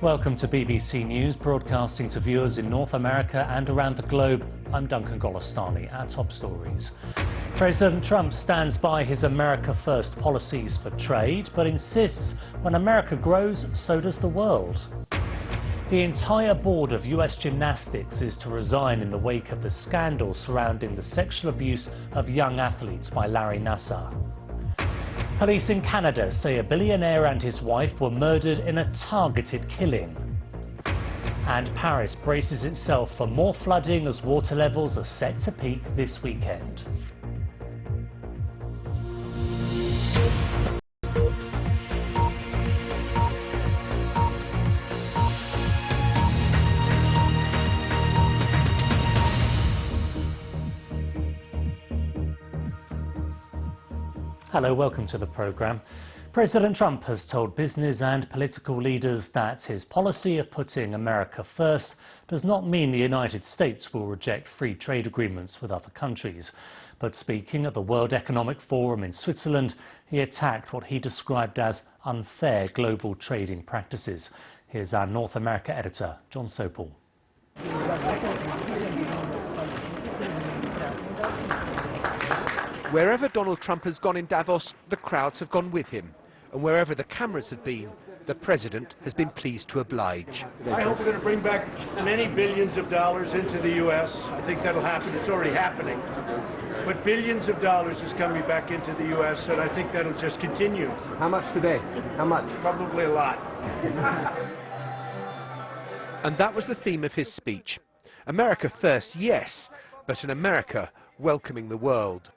Welcome to BBC News, broadcasting to viewers in North America and around the globe. I'm Duncan Golostani. Our top stories. President Trump stands by his America First policies for trade, but insists when America grows, so does the world. The entire board of US Gymnastics is to resign in the wake of the scandal surrounding the sexual abuse of young athletes by Larry Nassar. Police in Canada say a billionaire and his wife were murdered in a targeted killing. And Paris braces itself for more flooding as water levels are set to peak this weekend. Hello, welcome to the programme. President Trump has told business and political leaders that his policy of putting America first does not mean the United States will reject free trade agreements with other countries. But speaking at the World Economic Forum in Switzerland, he attacked what he described as unfair global trading practices. Here's our North America editor, John Sopel. Wherever Donald Trump has gone in Davos, the crowds have gone with him. And wherever the cameras have been, the president has been pleased to oblige. I hope we're going to bring back many billions of dollars into the U.S. I think that'll happen. It's already happening. But billions of dollars is coming back into the U.S., and I think that'll just continue. How much today? How much? Probably a lot. And that was the theme of his speech. America first, yes, but an America welcoming the world.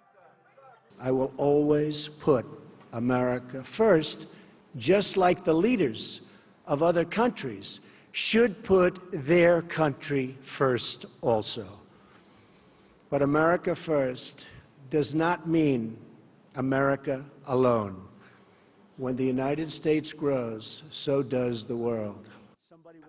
I will always put America first, just like the leaders of other countries should put their country first also. But America first does not mean America alone. When the United States grows, so does the world.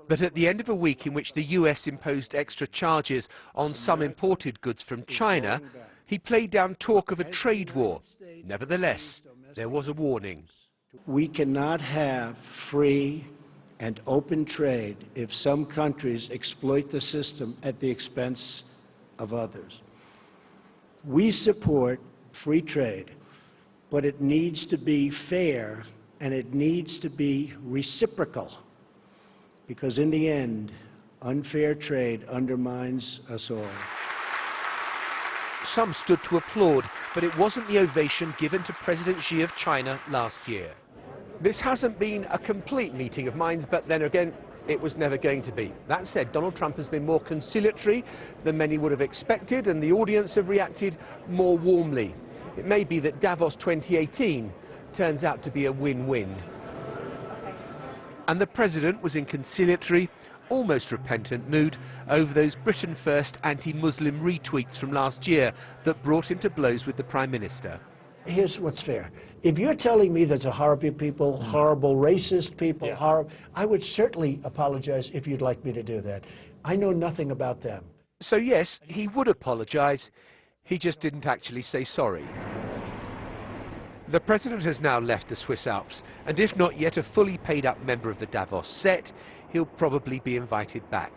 But at the end of a week in which the US imposed extra charges on some imported goods from China, he played down talk of a trade war. Nevertheless, there was a warning. We cannot have free and open trade if some countries exploit the system at the expense of others. We support free trade, but it needs to be fair and it needs to be reciprocal, because in the end, unfair trade undermines us all. Some stood to applaud, but it wasn't the ovation given to President Xi of China last year. This hasn't been a complete meeting of minds, but then again, it was never going to be. That said, Donald Trump has been more conciliatory than many would have expected, and the audience have reacted more warmly. It may be that Davos 2018 turns out to be a win-win. And the president was in conciliatory, almost repentant mood over those Britain First anti-Muslim retweets from last year that brought him to blows with the Prime Minister. Here's what's fair. If you're telling me there's a horrible people, horrible racist people, I would certainly apologize if you'd like me to do that. I know nothing about them. So yes, he would apologize. He just didn't actually say sorry. The president has now left the Swiss Alps, and if not yet a fully paid-up member of the Davos set, he'll probably be invited back.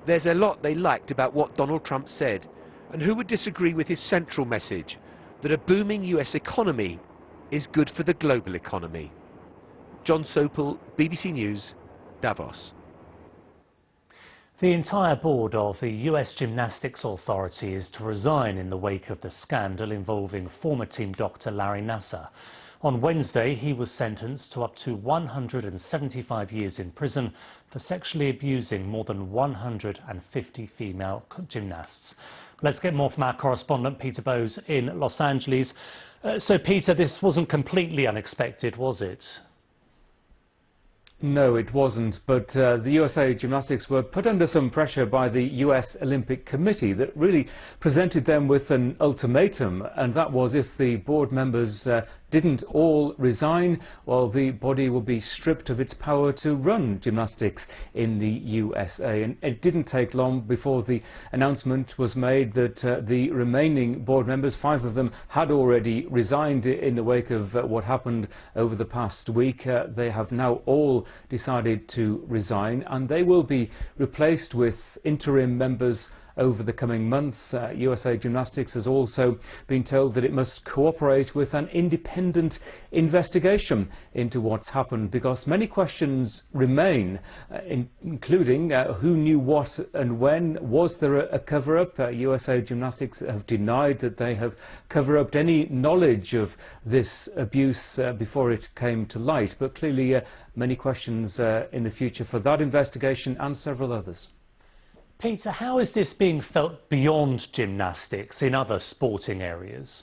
There's a lot they liked about what Donald Trump said, and who would disagree with his central message, that a booming US economy is good for the global economy. John Sopel, BBC News, Davos. The entire board of the US Gymnastics Authority is to resign in the wake of the scandal involving former team doctor Larry Nassar. On Wednesday, he was sentenced to up to 175 years in prison for sexually abusing more than 150 female gymnasts. Let's get more from our correspondent Peter Bowes in Los Angeles. So Peter, this wasn't completely unexpected, was it? No, it wasn't, but the USA Gymnastics were put under some pressure by the US Olympic Committee that really presented them with an ultimatum, and that was if the board members didn't all resign, well, the body will be stripped of its power to run gymnastics in the USA. And it didn't take long before the announcement was made that the remaining board members, 5 of them, had already resigned in the wake of what happened over the past week. They have now all decided to resign, and they will be replaced with interim members over the coming months. USA Gymnastics has also been told that it must cooperate with an independent investigation into what's happened, because many questions remain, including who knew what and when. Was there a cover-up? USA Gymnastics have denied that they have covered-up any knowledge of this abuse before it came to light, but clearly many questions in the future for that investigation and several others. Peter, how is this being felt beyond gymnastics in other sporting areas?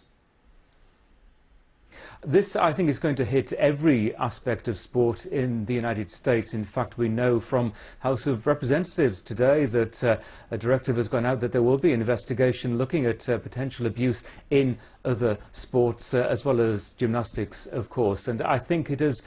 This, I think, is going to hit every aspect of sport in the United States. In fact, we know from House of Representatives today that a directive has gone out that there will be an investigation looking at potential abuse in other sports as well as gymnastics, of course. And I think it has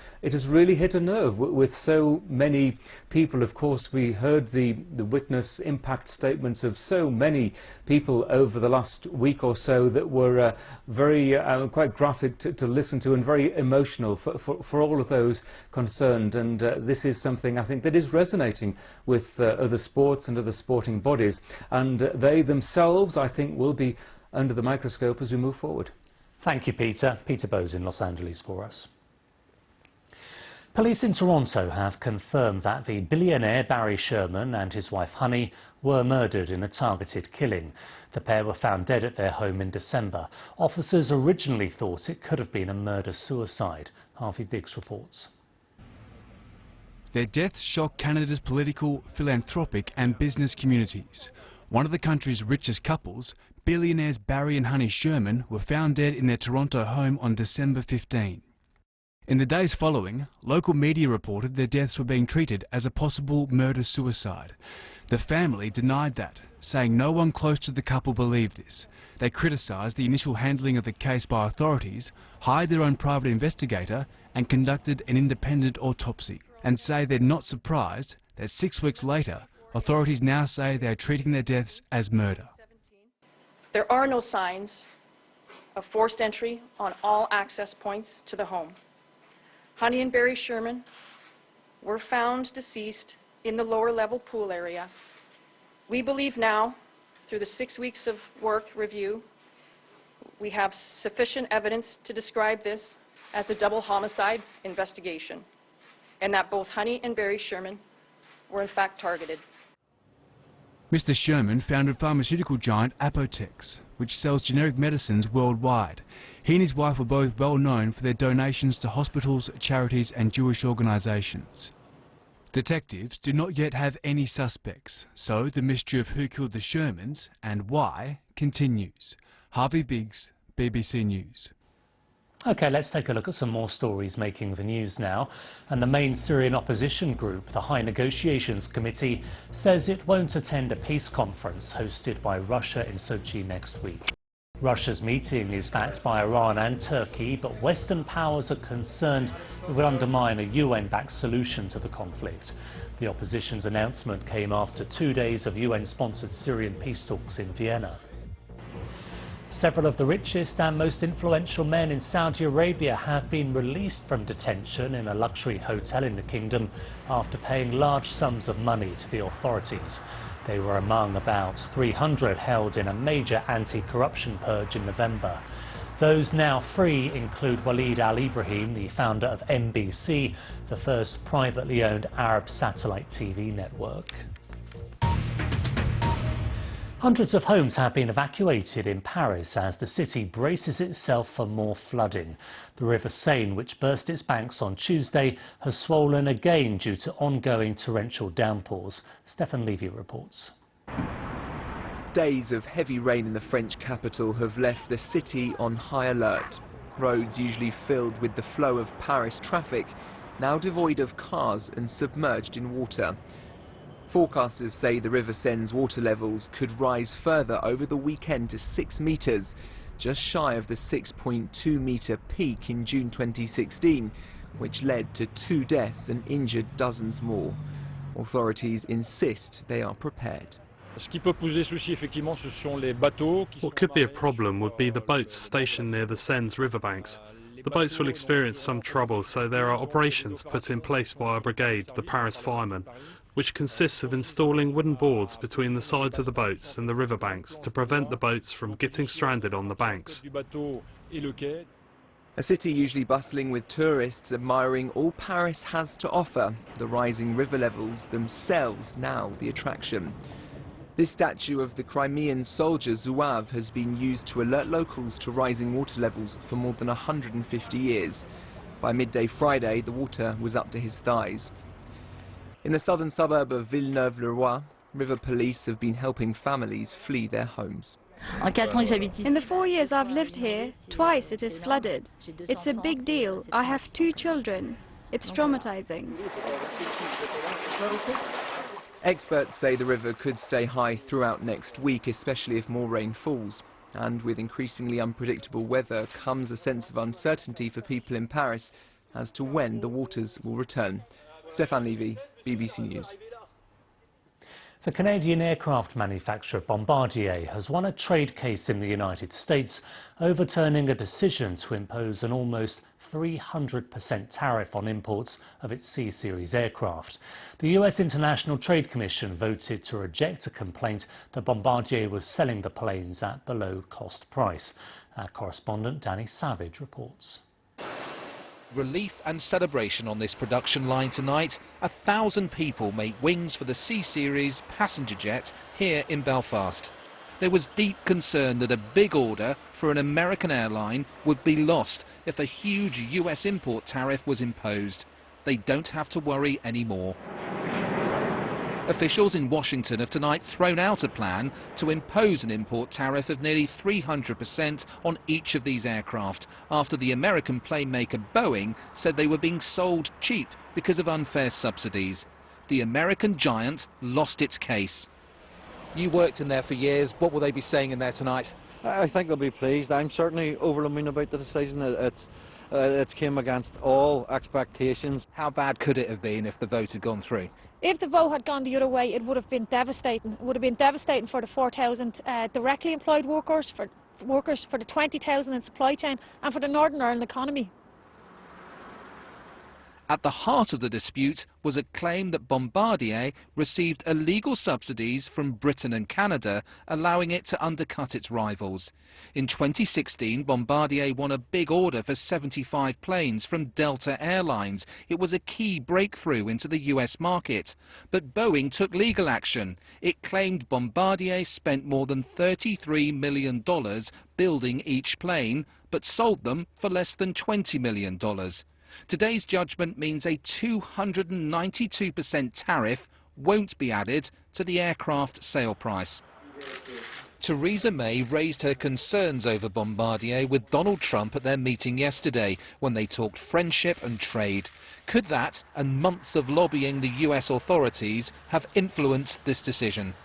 really hit a nerve with so many people. Of course, we heard the witness impact statements of so many people over the last week or so that were very quite graphic to listen to, and very emotional for all of those concerned. And this is something, I think, that is resonating with other sports and other sporting bodies, and they themselves, I think, will be under the microscope as we move forward. Thank you, Peter. Peter Bowes in Los Angeles for us. Police in Toronto have confirmed that the billionaire Barry Sherman and his wife Honey were murdered in a targeted killing. The pair were found dead at their home in December. Officers originally thought it could have been a murder-suicide. Harvey Biggs reports. Their deaths shocked Canada's political, philanthropic and business communities. One of the country's richest couples, billionaires Barry and Honey Sherman, were found dead in their Toronto home on December 15. In the days following, local media reported their deaths were being treated as a possible murder-suicide. The family denied that, saying no one close to the couple believed this. They criticised the initial handling of the case by authorities, hired their own private investigator and conducted an independent autopsy, and say they're not surprised that 6 weeks later, authorities now say they are treating their deaths as murder. There are no signs of forced entry on all access points to the home. Honey and Barry Sherman were found deceased in the lower level pool area. We believe now, through the 6 weeks of work review, we have sufficient evidence to describe this as a double homicide investigation, and that both Honey and Barry Sherman were in fact targeted. Mr. Sherman founded pharmaceutical giant Apotex, which sells generic medicines worldwide. He and his wife were both well known for their donations to hospitals, charities and Jewish organisations. Detectives do not yet have any suspects, so the mystery of who killed the Shermans and why continues. Harvey Biggs, BBC News. OK, let's take a look at some more stories making the news now. And the main Syrian opposition group, the High Negotiations Committee, says it won't attend a peace conference hosted by Russia in Sochi next week. Russia's meeting is backed by Iran and Turkey, but Western powers are concerned it would undermine a UN-backed solution to the conflict. The opposition's announcement came after 2 days of UN-sponsored Syrian peace talks in Vienna. Several of the richest and most influential men in Saudi Arabia have been released from detention in a luxury hotel in the kingdom after paying large sums of money to the authorities. They were among about 300 held in a major anti-corruption purge in November. Those now free include Walid Al-Ibrahim, the founder of NBC, the first privately owned Arab satellite TV network. Hundreds of homes have been evacuated in Paris as the city braces itself for more flooding. The River Seine, which burst its banks on Tuesday, has swollen again due to ongoing torrential downpours. Stefan Levy reports. Days of heavy rain in the French capital have left the city on high alert. Roads usually filled with the flow of Paris traffic, now devoid of cars and submerged in water. Forecasters say the River Seine's water levels could rise further over the weekend to 6 metres. just shy of the 6.2-metre peak in June 2016, which led to 2 deaths and injured dozens more. Authorities insist they are prepared. What could be a problem would be the boats stationed near the Seine riverbanks. The boats will experience some trouble, so there are operations put in place by a brigade, the Paris Firemen, which consists of installing wooden boards between the sides of the boats and the riverbanks to prevent the boats from getting stranded on the banks. A city usually bustling with tourists admiring all Paris has to offer, the rising river levels themselves now the attraction. This statue of the Crimean soldier Zouave has been used to alert locals to rising water levels for more than 150 years. By midday Friday, the water was up to his thighs. In the southern suburb of Villeneuve-le-Roi, river police have been helping families flee their homes. In the 4 years I've lived here, twice it is flooded. It's a big deal. I have 2 children. It's traumatizing. Experts say the river could stay high throughout next week, especially if more rain falls. And with increasingly unpredictable weather comes a sense of uncertainty for people in Paris as to when the waters will return. Stéphane Levy, BBC News. The Canadian aircraft manufacturer Bombardier has won a trade case in the United States, overturning a decision to impose an almost 300% tariff on imports of its C-Series aircraft. The US International Trade Commission voted to reject a complaint that Bombardier was selling the planes at below cost price. Our correspondent Danny Savage reports. Relief and celebration on this production line tonight. 1,000 people make wings for the C-Series passenger jet here in Belfast. There was deep concern that a big order for an American airline would be lost if a huge US import tariff was imposed. They don't have to worry anymore. Officials in Washington have tonight thrown out a plan to impose an import tariff of nearly 300% on each of these aircraft after the American plane maker Boeing said they were being sold cheap because of unfair subsidies. The American giant lost its case. You worked in there for years. What will they be saying in there tonight? I think they'll be pleased. I'm certainly over the moon about the decision. It's came against all expectations. How bad could it have been if the vote had gone through? If the vote had gone the other way, it would have been devastating. It would have been devastating for the 4,000 directly employed workers, for the 20,000 in supply chain, and for the Northern Ireland economy. At the heart of the dispute was a claim that Bombardier received illegal subsidies from Britain and Canada, allowing it to undercut its rivals. In 2016, Bombardier won a big order for 75 planes from Delta Airlines. It was a key breakthrough into the US market. But Boeing took legal action. It claimed Bombardier spent more than $33 million building each plane, but sold them for less than $20 million. Today's judgment means a 292% tariff won't be added to the aircraft sale price. Theresa May raised her concerns over Bombardier with Donald Trump at their meeting yesterday when they talked friendship and trade. Could that and months of lobbying the US authorities have influenced this decision?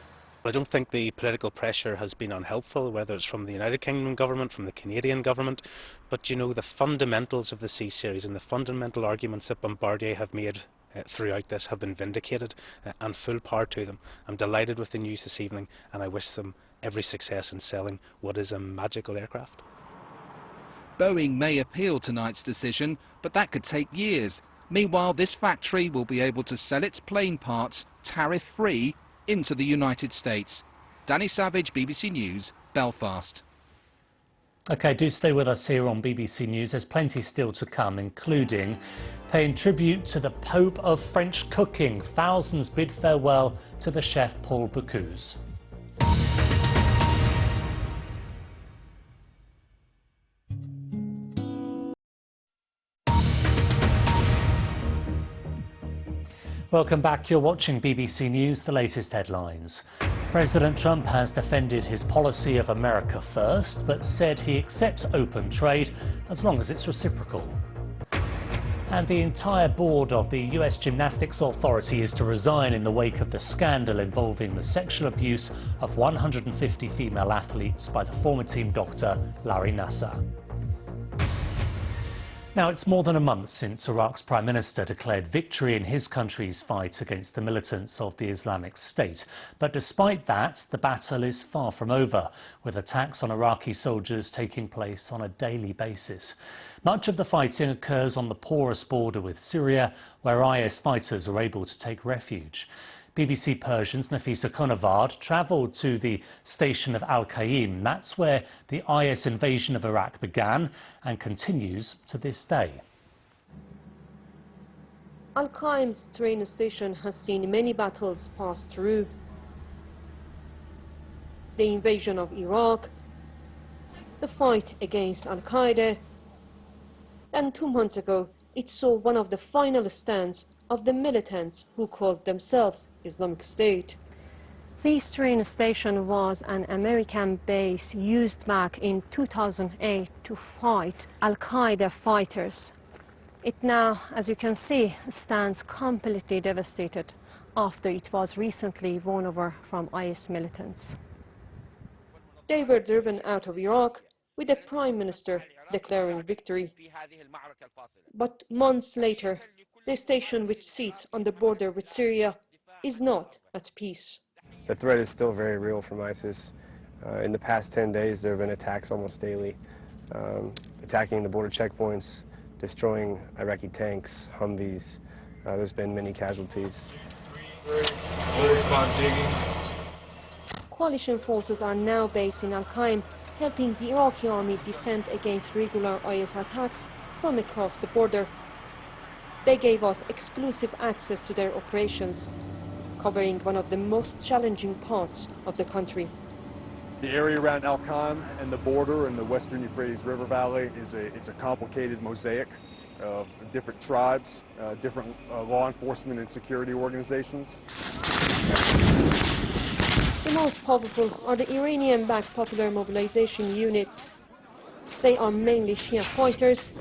I don't think the political pressure has been unhelpful, whether it's from the United Kingdom government, from the Canadian government, but you know, the fundamentals of the C-Series and the fundamental arguments that Bombardier have made throughout this have been vindicated, and full power to them. I'm delighted with the news this evening, and I wish them every success in selling what is a magical aircraft. Boeing may appeal tonight's decision, but that could take years. Meanwhile, this factory will be able to sell its plane parts tariff-free into the United States. Danny Savage, BBC News, Belfast. OK, do stay with us here on BBC News. There's plenty still to come, including paying tribute to the Pope of French cooking. Thousands bid farewell to the chef Paul Bocuse. Welcome back. You're watching BBC News, the latest headlines. President Trump has defended his policy of America first, but said he accepts open trade as long as it's reciprocal. And the entire board of the US Gymnastics Authority is to resign in the wake of the scandal involving the sexual abuse of 150 female athletes by the former team doctor Larry Nassar. Now, it's more than a month since Iraq's Prime Minister declared victory in his country's fight against the militants of the Islamic State. But despite that, the battle is far from over, with attacks on Iraqi soldiers taking place on a daily basis. Much of the fighting occurs on the porous border with Syria, where IS fighters are able to take refuge. BBC Persian's Nafisa Konavad travelled to the station of Al-Qaim. That's where the IS invasion of Iraq began and continues to this day. Al-Qaim's train station has seen many battles pass through. The invasion of Iraq, the fight against Al-Qaeda, and 2 months ago it saw one of the final stands of the militants who called themselves Islamic State. This train station was an American base used back in 2008 to fight Al-Qaeda fighters. It now, as you can see, stands completely devastated after it was recently won over from IS militants. They were driven out of Iraq with the Prime Minister declaring victory. But months later, the station, which sits on the border with Syria, is not at peace. The threat is still very real from ISIS. In the past 10 days, there have been attacks almost daily, attacking the border checkpoints, destroying Iraqi tanks, Humvees. There's been many casualties. Coalition forces are now based in Al-Qaim, helping the Iraqi army defend against regular IS attacks from across the border. They gave us exclusive access to their operations, covering one of the most challenging parts of the country. The area around Al-Qaim and the border and the western Euphrates River Valley it's a complicated mosaic of different tribes, different law enforcement and security organizations. The most powerful are the Iranian-backed Popular Mobilization Units. They are mainly Shia fighters,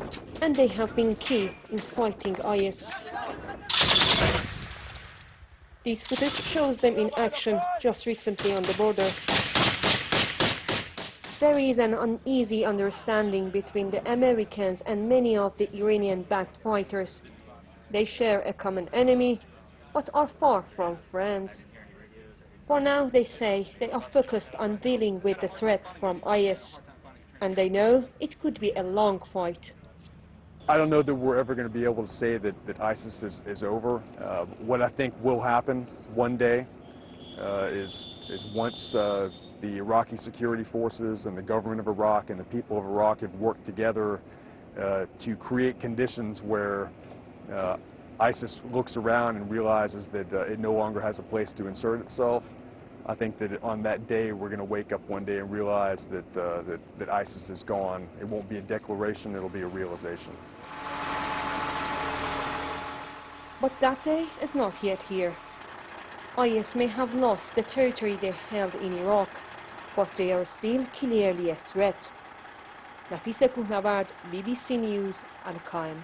and they have been key in fighting IS. This footage shows them in action just recently on the border. There is an uneasy understanding between the Americans and many of the Iranian-backed fighters. They share a common enemy, but are far from friends. For now, they say they are focused on dealing with the threat from IS. And they know it could be a long fight. I don't know that we're ever going to be able to say that ISIS is over. What I think will happen one day is once the Iraqi security forces and the government of Iraq and the people of Iraq have worked together to create conditions where ISIS looks around and realizes that it no longer has a place to insert itself. I think that on that day we're going to wake up one day and realize that ISIS is gone. It won't be a declaration, it'll be a realization. But that day is not yet here. IS may have lost the territory they held in Iraq, but they are still clearly a threat. Nafisa Konavad, BBC News, Al-Qaim.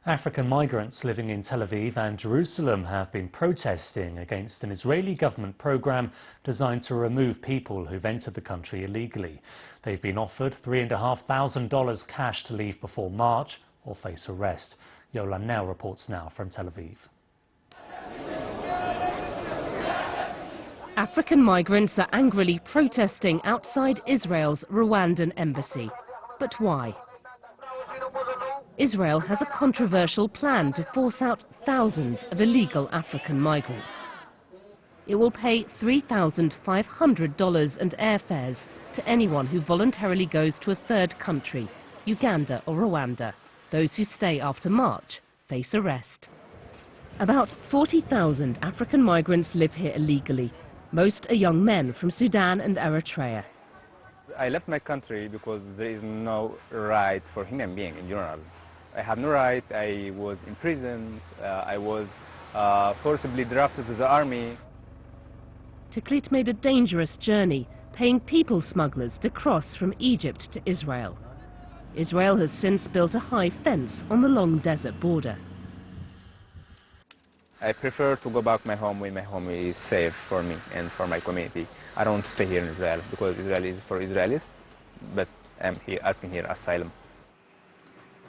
African migrants living in Tel Aviv and Jerusalem have been protesting against an Israeli government program designed to remove people who've entered the country illegally. They've been offered $3,500 cash to leave before March or face arrest. Yola Nell reports now from Tel Aviv. African migrants are angrily protesting outside Israel's Rwandan embassy. But why? Israel has a controversial plan to force out thousands of illegal African migrants. It will pay $3,500 and airfares to anyone who voluntarily goes to a third country, Uganda or Rwanda. Those who stay after March face arrest. About 40,000 African migrants live here illegally. Most are young men from Sudan and Eritrea. I left my country because there is no right for human being in general. I have no right. I was imprisoned. I was forcibly drafted to the army. Tiklit made a dangerous journey, paying people smugglers to cross from Egypt to Israel. Israel has since built a high fence on the long desert border. I prefer to go back my home when my home is safe for me and for my community. I don't stay here in Israel because Israel is for Israelis, but I'm here asking here asylum.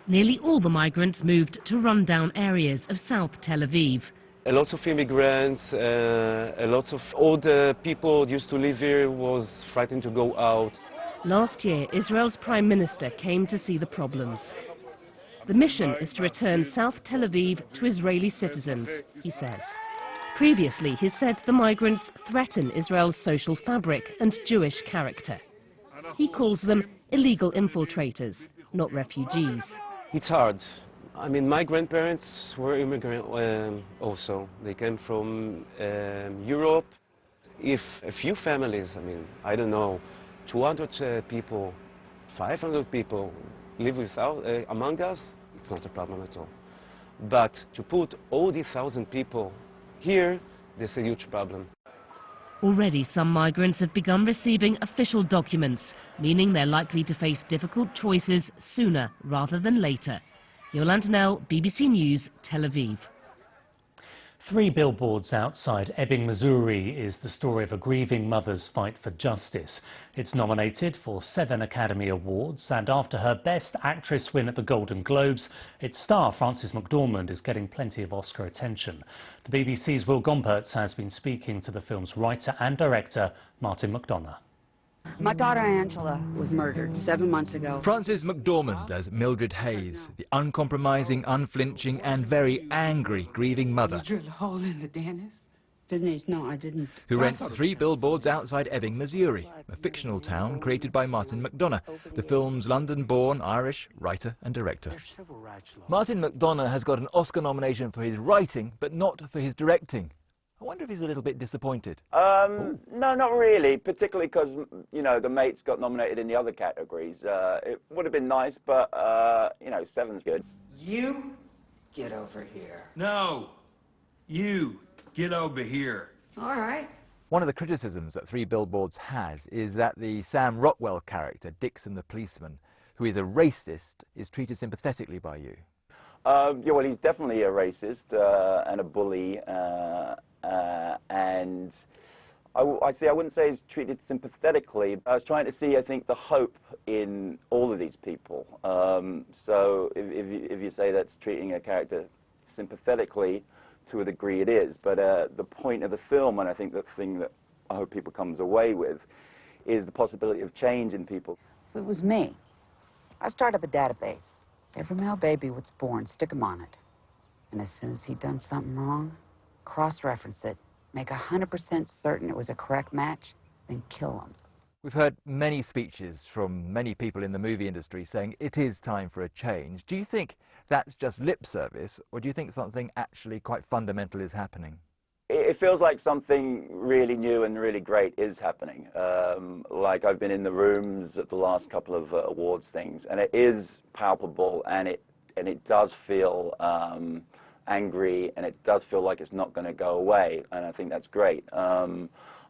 Nearly all the migrants moved to rundown areas of South Tel Aviv. A lot of immigrants, a lot of older people used to live here was frightened to go out. Last year, Israel's Prime Minister came to see the problems. The mission is to return South Tel Aviv to Israeli citizens, he says. Previously, he said the migrants threaten Israel's social fabric and Jewish character. He calls them illegal infiltrators, not refugees. It's hard. I mean, my grandparents were immigrants also. They came from Europe. If a few families, I mean, I don't know, 200 people, 500 people live without, among us, it's not a problem at all. But to put all these 1,000 people here, there's a huge problem. Already some migrants have begun receiving official documents, meaning they're likely to face difficult choices sooner rather than later. Yolande Nell, BBC News, Tel Aviv. 3 billboards outside Ebbing, Missouri is the story of a grieving mother's fight for justice. It's nominated for 7 Academy Awards, and after her Best Actress win at the Golden Globes, its star Frances McDormand is getting plenty of Oscar attention. The BBC's Will Gompertz has been speaking to the film's writer and director, Martin McDonagh. My daughter Angela was murdered 7 months ago. Frances McDormand as Mildred Hayes, the uncompromising, unflinching and very angry grieving mother. You drilled a hole in the dentist? Denise, no, I didn't. Who rents 3 billboards outside Ebbing, Missouri, a fictional town created by Martin McDonagh, the film's London-born Irish writer and director. Martin McDonagh has got an Oscar nomination for his writing, but not for his directing. I wonder if he's a little bit disappointed. No, not really, particularly because, you know, The Mates got nominated in the other categories. It would have been nice, but, you know, 7's good. You get over here. No, you get over here. All right. One of the criticisms that 3 billboards has is that the Sam Rockwell character, Dixon the policeman, who is a racist, is treated sympathetically by you. Yeah, well, he's definitely a racist and a bully, and I wouldn't say he's treated sympathetically. I was trying to see, I think, the hope in all of these people. So if you say that's treating a character sympathetically, to a degree it is. But the point of the film, and I think the thing that I hope people comes away with, is the possibility of change in people. If it was me, I'd start up a database. Every male baby was born, stick him on it. And as soon as he'd done something wrong, cross-reference it, make 100% certain it was a correct match, then kill him. We've heard many speeches from many people in the movie industry saying it is time for a change. Do you think that's just lip service, or do you think something actually quite fundamental is happening? It feels like something really new and really great is happening. Like I've been in the rooms at the last couple of awards things, and it is palpable, and it does feel angry, and it does feel like it's not going to go away, and I think that's great.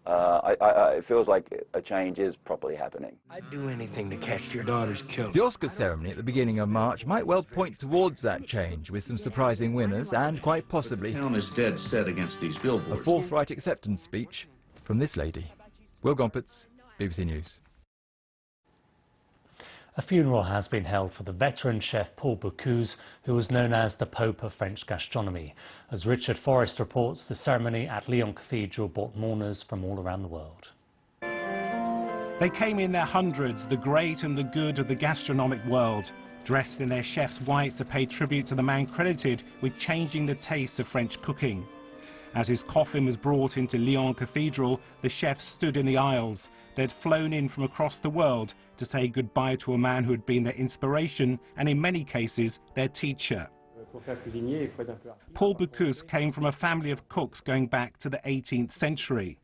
It feels like a change is properly happening. I'd do anything to catch your daughter's killer. The Oscar ceremony at the beginning of March might well point towards that change, with some surprising winners and quite possibly The town is dead set against these billboards. a forthright acceptance speech from this lady. Will Gompertz, BBC News. A funeral has been held for the veteran chef Paul Bocuse, who was known as the Pope of French gastronomy. As Richard Forrest reports, the ceremony at Lyon Cathedral brought mourners from all around the world. They came in their hundreds, the great and the good of the gastronomic world, dressed in their chef's whites to pay tribute to the man credited with changing the taste of French cooking. As his coffin was brought into Lyon Cathedral, the chefs stood in the aisles. They'd flown in from across the world to say goodbye to a man who had been their inspiration and in many cases their teacher. Paul Bocuse came from a family of cooks going back to the 18th century.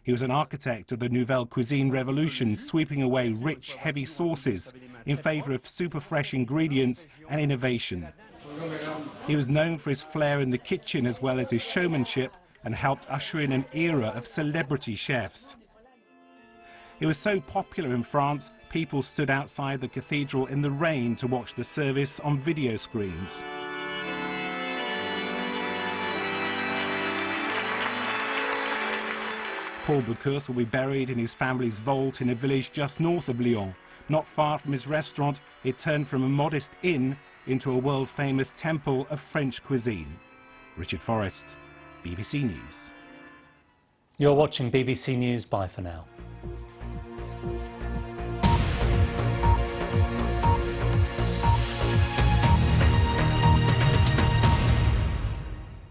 He was an architect of the Nouvelle Cuisine revolution, sweeping away rich, heavy sauces in favor of super fresh ingredients and innovation. He was known for his flair in the kitchen as well as his showmanship, and helped usher in an era of celebrity chefs. He was so popular in France, people stood outside the cathedral in the rain to watch the service on video screens. Paul Bocuse will be buried in his family's vault in a village just north of Lyon. Not far from his restaurant, it turned from a modest inn into a world-famous temple of French cuisine. Richard Forrest, BBC News. You're watching BBC News. Bye for now.